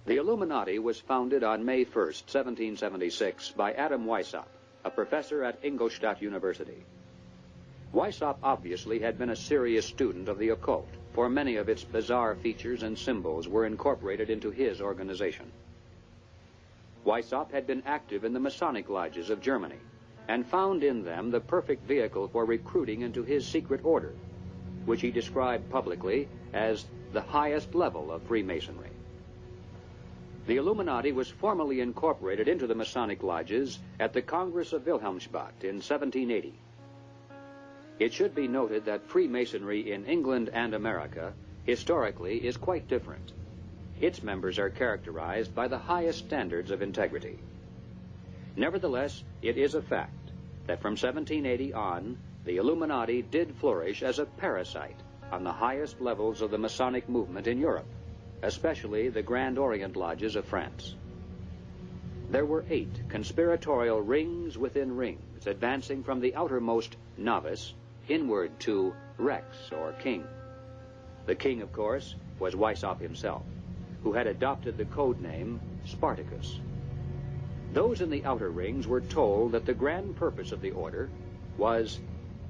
The Illuminati was founded on May 1st, 1776, by Adam Weishaupt, a professor at Ingolstadt University. Weishaupt obviously had been a serious student of the occult, for many of its bizarre features and symbols were incorporated into his organization. Weishaupt had been active in the Masonic lodges of Germany, and found in them the perfect vehicle for recruiting into his secret order, which he described publicly as the highest level of Freemasonry. The Illuminati was formally incorporated into the Masonic lodges at the Congress of Wilhelmsbad in 1780. It should be noted that Freemasonry in England and America historically is quite different. Its members are characterized by the highest standards of integrity. Nevertheless, it is a fact that from 1780 on, the Illuminati did flourish as a parasite on the highest levels of the Masonic movement in Europe, especially the Grand Orient lodges of France. There were 8 conspiratorial rings within rings, advancing from the outermost novice inward to Rex, or king. The king, of course, was Weishaupt himself, who had adopted the code name Spartacus. Those in the outer rings were told that the grand purpose of the order was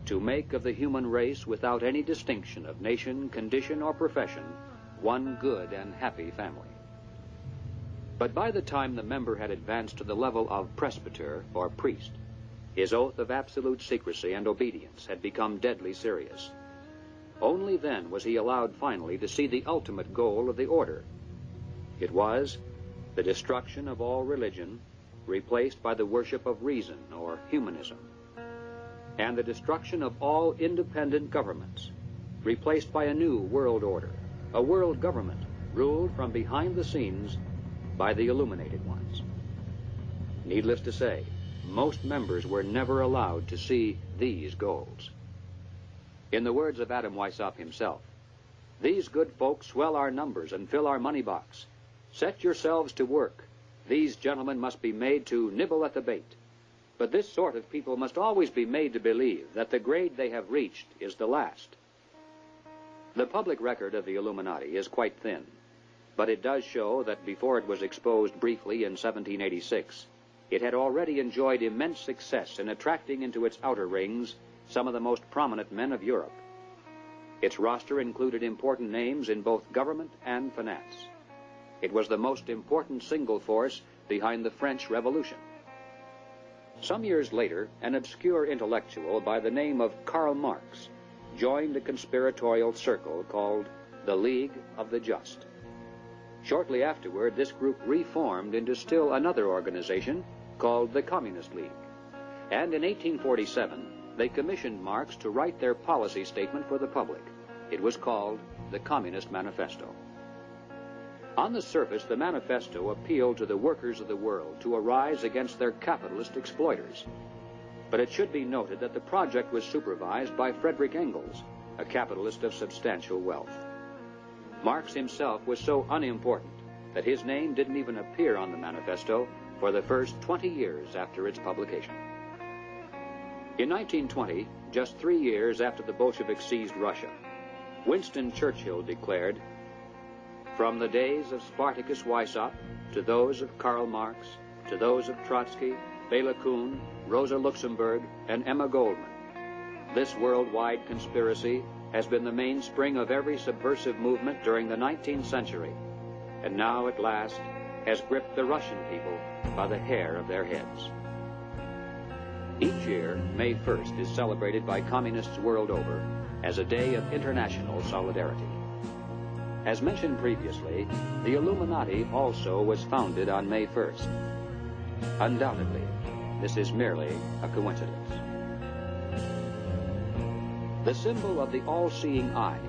to make of the human race, without any distinction of nation, condition, or profession, one good and happy family. But by the time the member had advanced to the level of presbyter, or priest, his oath of absolute secrecy and obedience had become deadly serious. Only then was he allowed finally to see the ultimate goal of the order. It was the destruction of all religion, replaced by the worship of reason, or humanism, and the destruction of all independent governments, replaced by a new world order, a world government ruled from behind the scenes by the illuminated ones. Needless to say, most members were never allowed to see these goals. In the words of Adam Weishaupt himself, "These good folks swell our numbers and fill our money box. Set yourselves to work. These gentlemen must be made to nibble at the bait. But this sort of people must always be made to believe that the grade they have reached is the last." The public record of the Illuminati is quite thin, but it does show that before it was exposed briefly in 1786, it had already enjoyed immense success in attracting into its outer rings some of the most prominent men of Europe. Its roster included important names in both government and finance. It was the most important single force behind the French Revolution. Some years later, an obscure intellectual by the name of Karl Marx joined a conspiratorial circle called the League of the Just. Shortly afterward, this group reformed into still another organization called the Communist League. And in 1847, they commissioned Marx to write their policy statement for the public. It was called the Communist Manifesto. On the surface, the manifesto appealed to the workers of the world to arise against their capitalist exploiters. But it should be noted that the project was supervised by Friedrich Engels, a capitalist of substantial wealth. Marx himself was so unimportant that his name didn't even appear on the manifesto for the first 20 years after its publication. In 1920, just 3 years after the Bolsheviks seized Russia, Winston Churchill declared, "From the days of Spartacus Weishaupt to those of Karl Marx, to those of Trotsky, Bela Kun, Rosa Luxemburg, and Emma Goldman, this worldwide conspiracy has been the mainspring of every subversive movement during the 19th century, and now at last has gripped the Russian people by the hair of their heads." Each year, May 1st is celebrated by communists world over as a day of international solidarity. As mentioned previously, the Illuminati also was founded on May 1st. Undoubtedly, this is merely a coincidence. The symbol of the all-seeing eye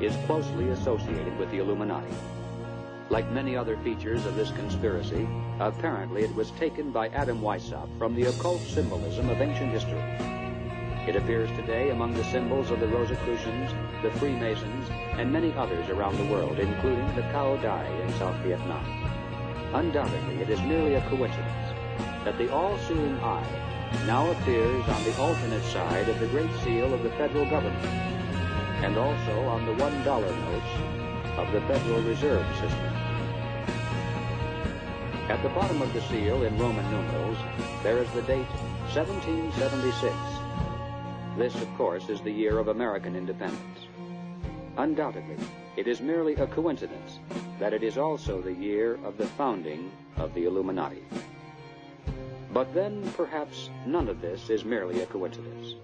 is closely associated with the Illuminati. Like many other features of this conspiracy, apparently it was taken by Adam Weishaupt from the occult symbolism of ancient history. It appears today among the symbols of the Rosicrucians, the Freemasons, and many others around the world, including the Cao Dai in South Vietnam. Undoubtedly, it is merely a coincidence that the all-seeing eye now appears on the alternate side of the Great Seal of the federal government, and also on the $1 notes of the Federal Reserve System. At the bottom of the seal, in Roman numerals, there is the date 1776. This, of course, is the year of American independence. Undoubtedly, it is merely a coincidence that it is also the year of the founding of the Illuminati. But then, perhaps, none of this is merely a coincidence.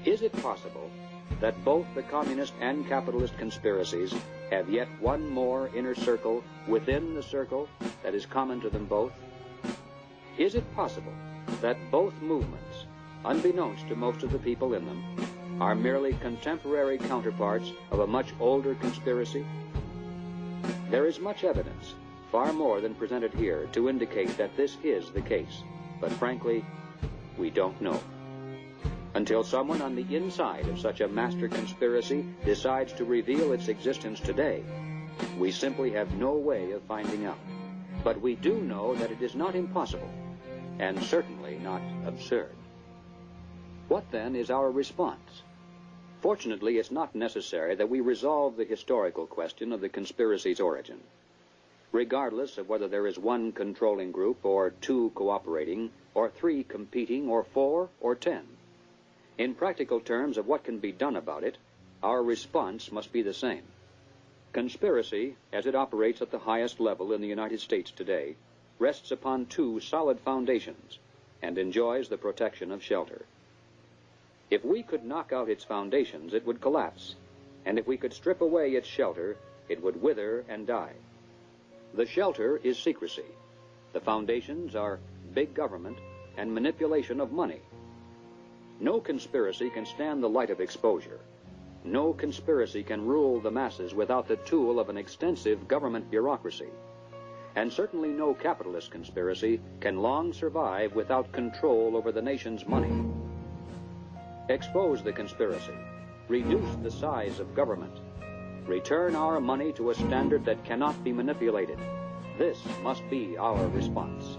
Is it possible that both the communist and capitalist conspiracies have yet one more inner circle within the circle that is common to them both? Is it possible that both movements, unbeknownst to most of the people in them, are merely contemporary counterparts of a much older conspiracy? There is much evidence, far more than presented here, to indicate that this is the case. But frankly, we don't know. Until someone on the inside of such a master conspiracy decides to reveal its existence today, we simply have no way of finding out. But we do know that it is not impossible, and certainly not absurd. What then is our response? Fortunately, it's not necessary that we resolve the historical question of the conspiracy's origin. Regardless of whether there is one controlling group, or two cooperating, or three competing, or 4, or 10. In practical terms of what can be done about it, our response must be the same. Conspiracy, as it operates at the highest level in the United States today, rests upon two solid foundations and enjoys the protection of shelter. If we could knock out its foundations, it would collapse, and if we could strip away its shelter, it would wither and die. The shelter is secrecy. The foundations are big government and manipulation of money. No conspiracy can stand the light of exposure. No conspiracy can rule the masses without the tool of an extensive government bureaucracy. And certainly no capitalist conspiracy can long survive without control over the nation's money. Expose the conspiracy. Reduce the size of government. Return our money to a standard that cannot be manipulated. This must be our response.